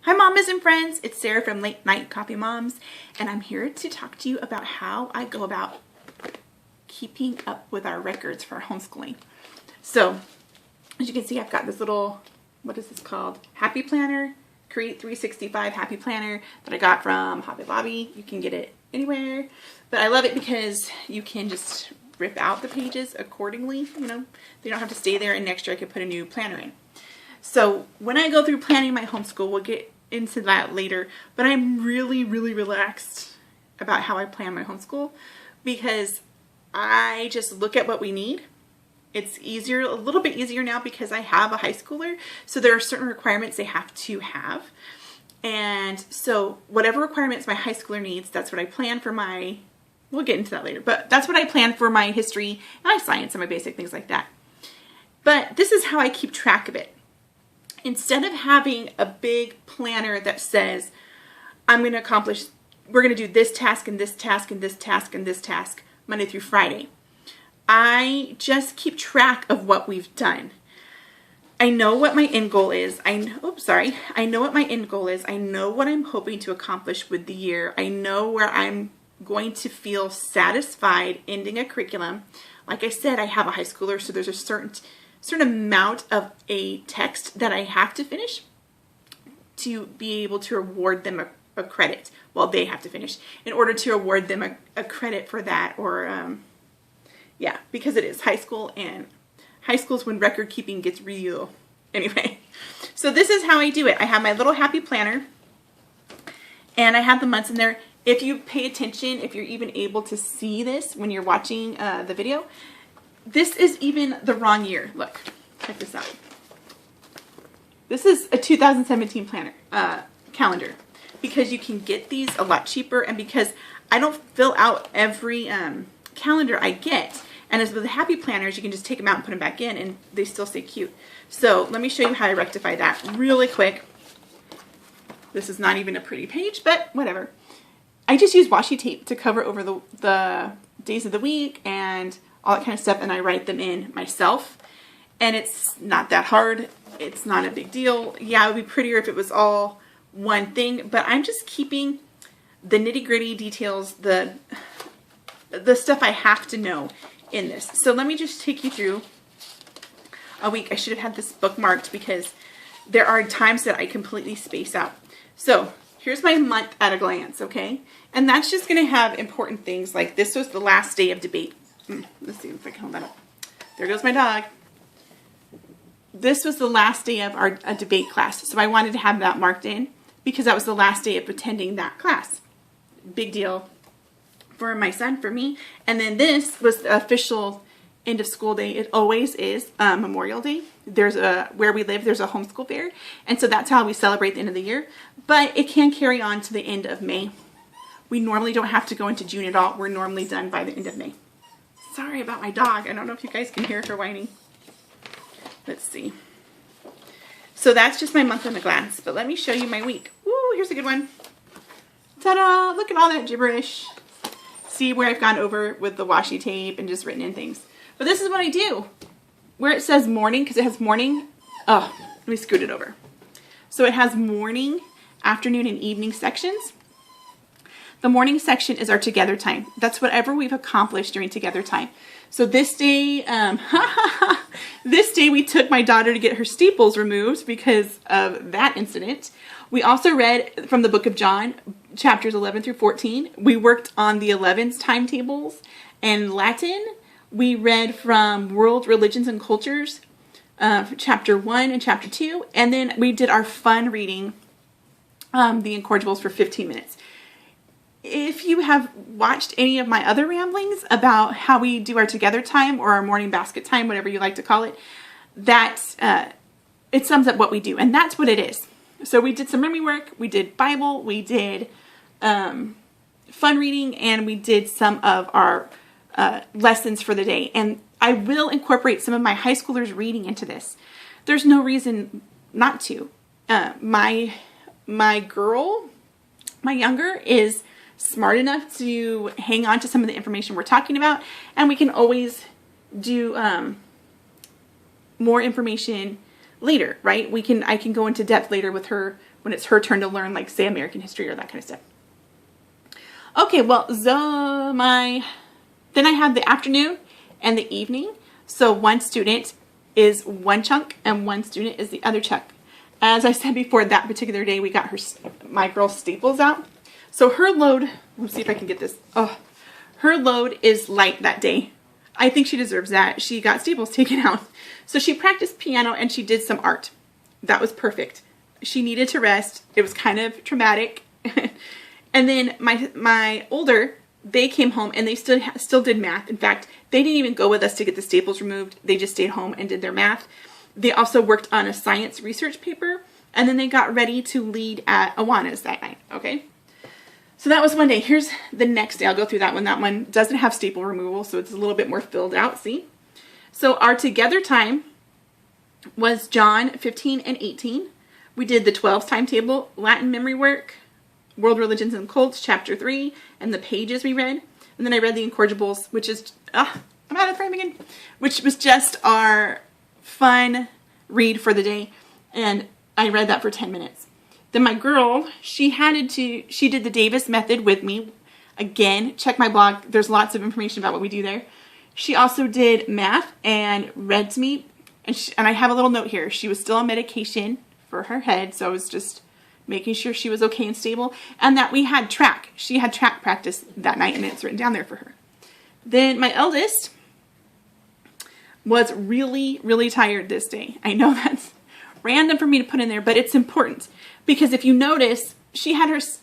Hi mamas and friends, it's Sarah from Late Night Coffee Moms, and I'm here to talk to you about how I go about keeping up with our records for our homeschooling. So, as you can see, I've got this little, what is this called? Happy Planner, Create 365 Happy Planner that I got from Hobby Lobby. You can get it anywhere, but I love it because you can just rip out the pages accordingly, they don't have to stay there, and next year I could put a new planner in. So when I go through planning my homeschool, we'll get into that later, but I'm really relaxed about how I plan my homeschool because I just look at what we need. It's easier, a little bit easier now because I have a high schooler, so there are certain requirements they have to have. And so whatever requirements my high schooler needs, that's what I plan for my, we'll get into that later, but that's what I plan for my history and my science and my basic things like that. But this is how I keep track of it. Instead of having a big planner that says, I'm going to accomplish, we're going to do this task and this task and this task and this task Monday through Friday, I just keep track of what we've done. I know what my end goal is. I know what my end goal is. I know what I'm hoping to accomplish with the year. I know where I'm going to feel satisfied ending a curriculum. Like I said, I have a high schooler, so there's a certain amount of a text that I have to finish to be able to award them a credit. Well, they have to finish in order to award them a credit for that, or yeah, because it is high school, and high school is when record keeping gets real. Anyway, so this is how I do it. I have my little happy planner, and I have the months in there. If you pay attention, if you're even able to see this when you're watching the video, this is even the wrong year. Look, check this out. This is a 2017 planner, calendar, because you can get these a lot cheaper, and because I don't fill out every calendar I get. And as with the happy planners, you can just take them out and put them back in, and they still stay cute. So let me show you how I rectify that really quick. This is not even a pretty page, but whatever. I just use washi tape to cover over the days of the week and all that kind of stuff, and I write them in myself. And it's not that hard. It's not a big deal. Yeah, it would be prettier if it was all one thing, but I'm just keeping the nitty-gritty details, the stuff I have to know in this. So let me just take you through a week. I should have had this bookmarked because there are times that I completely space out. So here's my month at a glance, okay? And that's just going to have important things like this was the last day of debate. Let's see if I can hold that up. There goes my dog. This was the last day of our debate class, so I wanted to have that marked in because that was the last day of attending that class. Big deal for my son, for me. And then this was the official end of school day. It always is Memorial Day. There's where we live, there's a homeschool fair, and so that's how we celebrate the end of the year. But it can carry on to the end of May. We normally don't have to go into June at all. We're normally done by the end of May. Sorry about my dog. I don't know if you guys can hear her whining. Let's see. So that's just my month at a glance. But let me show you my week. Woo, here's a good one. Ta-da! Look at all that gibberish. See where I've gone over with the washi tape and just written in things. But this is what I do. Where it says morning, because it has morning. Oh, let me scoot it over. So it has morning, afternoon, and evening sections. The morning section is our together time. That's whatever we've accomplished during together time. So this day, this day we took my daughter to get her steeples removed because of that incident. We also read from the book of John, chapters 11 through 14. We worked on the 11's timetables and Latin. We read from World Religions and Cultures, chapter 1 and chapter 2. And then we did our fun reading, the incorrigibles, for 15 minutes. If you have watched any of my other ramblings about how we do our together time or our morning basket time, whatever you like to call it, that it sums up what we do. And that's what it is. So we did some memory work, we did Bible, we did fun reading, and we did some of our lessons for the day. And I will incorporate some of my high schoolers reading into this. There's no reason not to. My younger is smart enough to hang on to some of the information we're talking about, and we can always do more information later, right? I can go into depth later with her when it's her turn to learn, like say American history or that kind of stuff. Okay, well, then I have the afternoon and the evening. So one student is one chunk and one student is the other chunk. As I said before, that particular day we got my girl staples out. So her load, let's see if I can get this. Oh, her load is light that day. I think she deserves that. She got staples taken out. So she practiced piano and she did some art. That was perfect. She needed to rest. It was kind of traumatic. And then my older, they came home and they still did math. In fact, they didn't even go with us to get the staples removed. They just stayed home and did their math. They also worked on a science research paper, and then they got ready to lead at Awana's that night, okay? So that was one day. Here's the next day. I'll go through that one. That one doesn't have staple removal, so it's a little bit more filled out, see? So our together time was John 15 and 18. We did the 12's timetable, Latin memory work, World Religions and Cults, chapter 3, and the pages we read. And then I read the incorrigibles, which is, I'm out of frame again, which was just our fun read for the day. And I read that for 10 minutes. Then my girl, she did the Davis method with me. Again, check my blog. There's lots of information about what we do there. She also did math and read to me. And I have a little note here. She was still on medication for her head. So I was just making sure she was okay and stable. And that we had track. She had track practice that night and it's written down there for her. Then my eldest was really, really tired this day. I know that's random for me to put in there, but it's important. Because if you notice,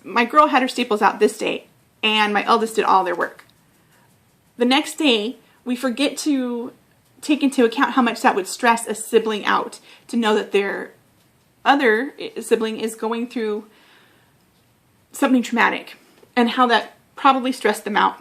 my girl had her staples out this day, and my eldest did all their work. The next day, we forget to take into account how much that would stress a sibling out to know that their other sibling is going through something traumatic, and how that probably stressed them out.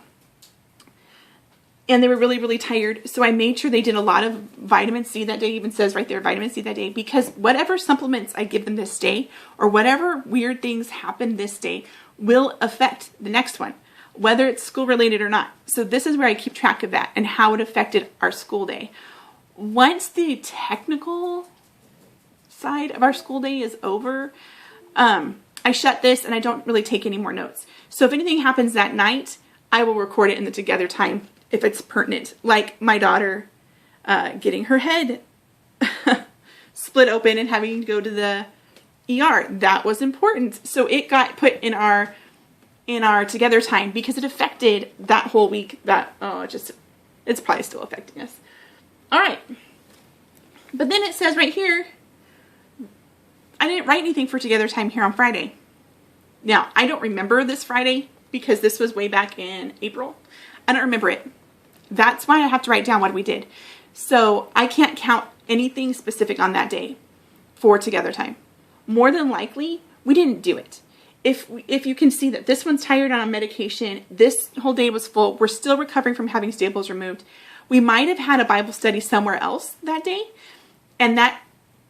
And they were really, really tired. So I made sure they did a lot of vitamin C that day. It even says right there, vitamin C that day. Because whatever supplements I give them this day, or whatever weird things happen this day, will affect the next one, whether it's school related or not. So this is where I keep track of that and how it affected our school day. Once the technical side of our school day is over, I shut this and I don't really take any more notes. So if anything happens that night, I will record it in the together time if it's pertinent, like my daughter getting her head split open and having to go to the ER. That was important. So it got put in our together time because it affected that whole week. It's probably still affecting us. All right. But then it says right here, I didn't write anything for together time here on Friday. Now, I don't remember this Friday because this was way back in April. I don't remember it. That's why I have to write down what we did. So I can't count anything specific on that day for together time. More than likely, we didn't do it. If you can see that this one's tired on a medication, this whole day was full, we're still recovering from having staples removed. We might have had a Bible study somewhere else that day, and that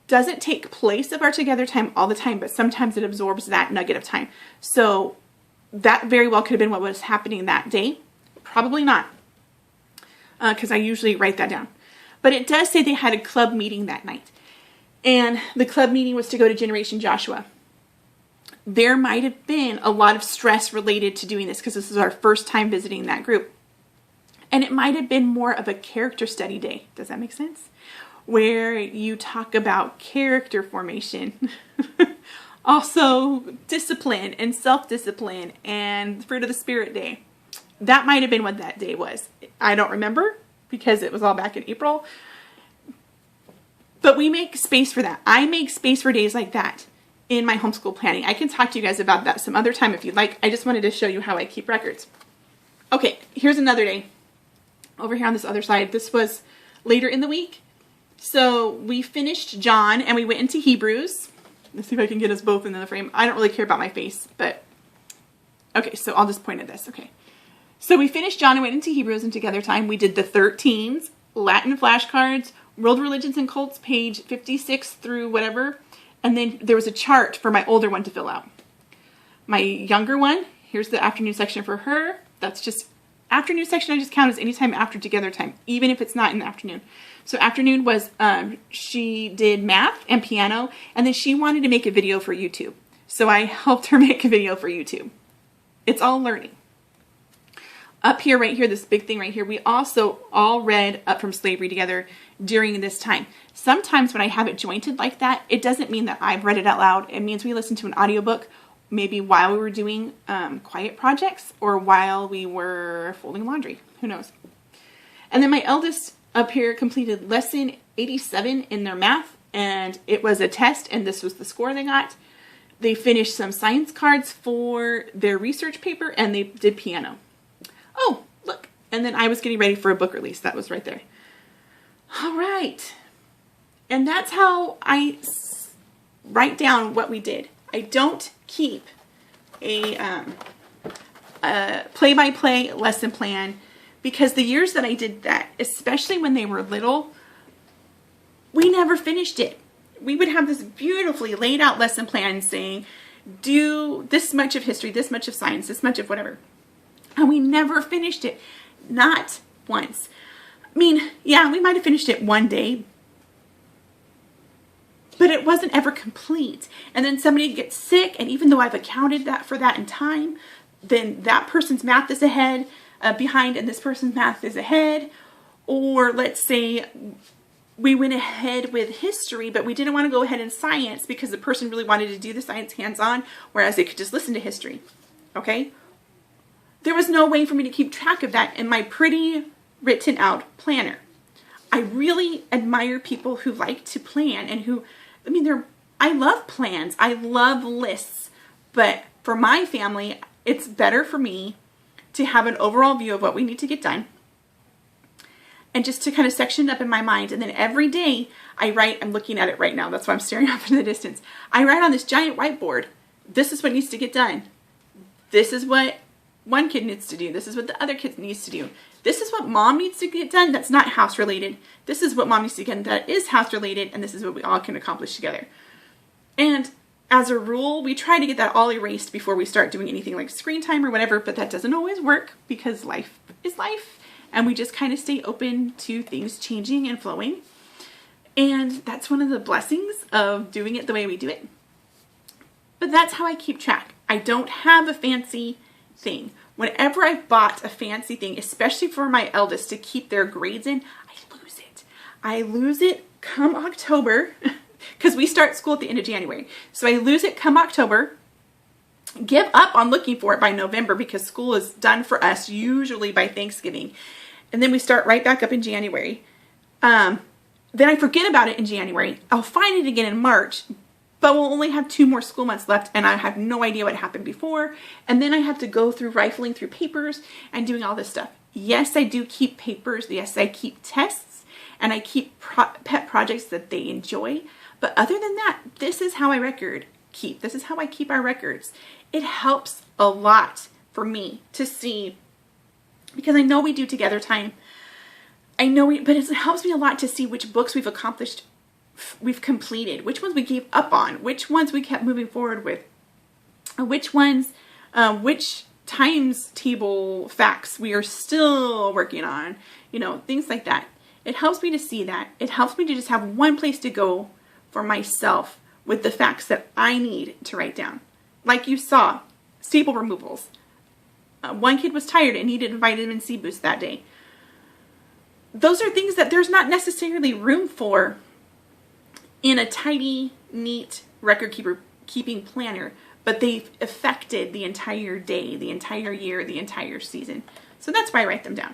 doesn't take place of our together time all the time, but sometimes it absorbs that nugget of time. So that very well could have been what was happening that day. Probably not, because I usually write that down. But it does say they had a club meeting that night. And the club meeting was to go to Generation Joshua. There might have been a lot of stress related to doing this because this is our first time visiting that group. And it might have been more of a character study day. Does that make sense? Where you talk about character formation. Also discipline and self-discipline and fruit of the spirit day. That might have been what that day was. I don't remember because it was all back in April. But we make space for that. I make space for days like that in my homeschool planning. I can talk to you guys about that some other time if you'd like. I just wanted to show you how I keep records. Okay, here's another day. Over here on this other side, this was later in the week. So we finished John and we went into Hebrews. Let's see if I can get us both into the frame. I don't really care about my face, but okay, so I'll just point at this. Okay. So we finished John and went into Hebrews, and together time we did the 13s, Latin flashcards, World Religions and Cults, page 56 through whatever. And then there was a chart for my older one to fill out. My younger one, here's the afternoon section for her. That's just afternoon section I just count as anytime after together time, even if it's not in the afternoon. So afternoon was, she did math and piano, and then she wanted to make a video for YouTube. So I helped her make a video for YouTube. It's all learning. Up here, right here, this big thing right here, we also all read Up From Slavery together during this time. Sometimes when I have it jointed like that, it doesn't mean that I've read it out loud. It means we listened to an audiobook maybe while we were doing quiet projects or while we were folding laundry. Who knows? And then my eldest up here completed lesson 87 in their math, and it was a test, and this was the score they got. They finished some science cards for their research paper, and they did piano. Oh, look. And then I was getting ready for a book release. That was right there. All right. And that's how I write down what we did. I don't keep a play-by-play lesson plan, because the years that I did that, especially when they were little, we never finished it. We would have this beautifully laid out lesson plan saying, do this much of history, this much of science, this much of whatever. And we never finished it. Not once. I mean, yeah, we might have finished it one day, but it wasn't ever complete. And then somebody gets sick, and even though I've accounted for that in time, then that person's math is behind, and this person's math is ahead. Or let's say we went ahead with history, but we didn't want to go ahead in science because the person really wanted to do the science hands-on, whereas they could just listen to history. Okay? There was no way for me to keep track of that in my pretty written out planner. I really admire people who like to plan and who, I love plans. I love lists. But for my family, it's better for me to have an overall view of what we need to get done, and just to kind of section it up in my mind. And then every day I write, I'm looking at it right now, that's why I'm staring off in the distance. I write on this giant whiteboard, this is what needs to get done. This is what one kid needs to do. This is what the other kid needs to do. This is what mom needs to get done that's not house related. This is what mom needs to get done that is house related. And this is what we all can accomplish together. And as a rule, we try to get that all erased before we start doing anything like screen time or whatever, but that doesn't always work because life is life. And we just kind of stay open to things changing and flowing. And that's one of the blessings of doing it the way we do it. But that's how I keep track. I don't have a fancy thing. Whenever I've bought a fancy thing, especially for my eldest to keep their grades in, I lose it. I lose it come October because we start school at the end of January. So I lose it come October, give up on looking for it by November because school is done for us usually by Thanksgiving. And then we start right back up in January. Then I forget about it in January. I'll find it again in March, but we'll only have 2 more school months left, and I have no idea what happened before. And then I have to go through rifling through papers and doing all this stuff. Yes, I do keep papers. Yes, I keep tests, and I keep pet projects that they enjoy. But other than that, this is how I keep. This is how I keep our records. It helps a lot for me to see, because I know we do together time. But it helps me a lot to see which books we've accomplished, we've completed, which ones we gave up on, which ones we kept moving forward with, which ones, which times table facts we are still working on, things like that. It helps me to see that. It helps me to just have one place to go for myself with the facts that I need to write down. Like you saw, staple removals. One kid was tired and needed a vitamin C boost that day. Those are things that there's not necessarily room for in a tidy, neat record-keeping planner, but they've affected the entire day, the entire year, the entire season. So that's why I write them down.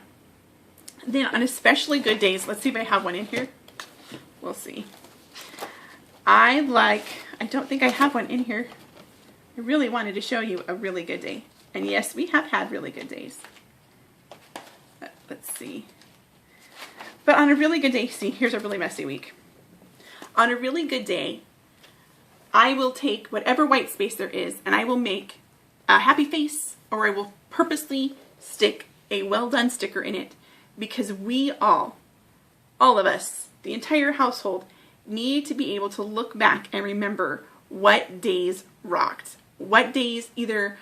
Then on especially good days, let's see if I have one in here. We'll see. I don't think I have one in here. I really wanted to show you a really good day. And yes, we have had really good days. Let's see. But on a really good day, see, here's a really messy week. On a really good day, I will take whatever white space there is and I will make a happy face, or I will purposely stick a well done sticker in it, because we all of us, the entire household, need to be able to look back and remember what days rocked. What days either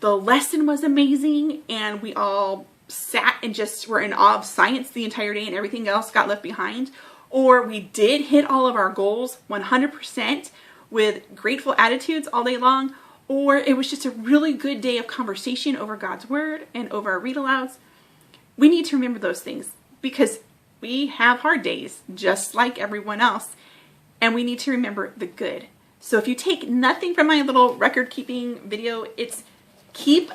the lesson was amazing and we all sat and just were in awe of science the entire day and everything else got left behind, or we did hit all of our goals 100% with grateful attitudes all day long, or it was just a really good day of conversation over God's word and over our read alouds. We need to remember those things because we have hard days just like everyone else, and we need to remember the good. So if you take nothing from my little record keeping video, it's keep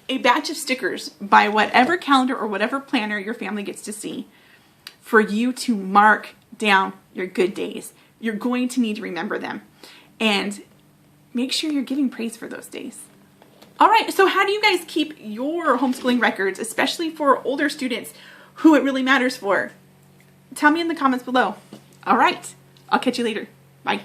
a batch of stickers by whatever calendar or whatever planner your family gets to see for you to mark down your good days. You're going to need to remember them and make sure you're giving praise for those days. All right, so how do you guys keep your homeschooling records, especially for older students who it really matters for? Tell me in the comments below. All right, I'll catch you later. Bye.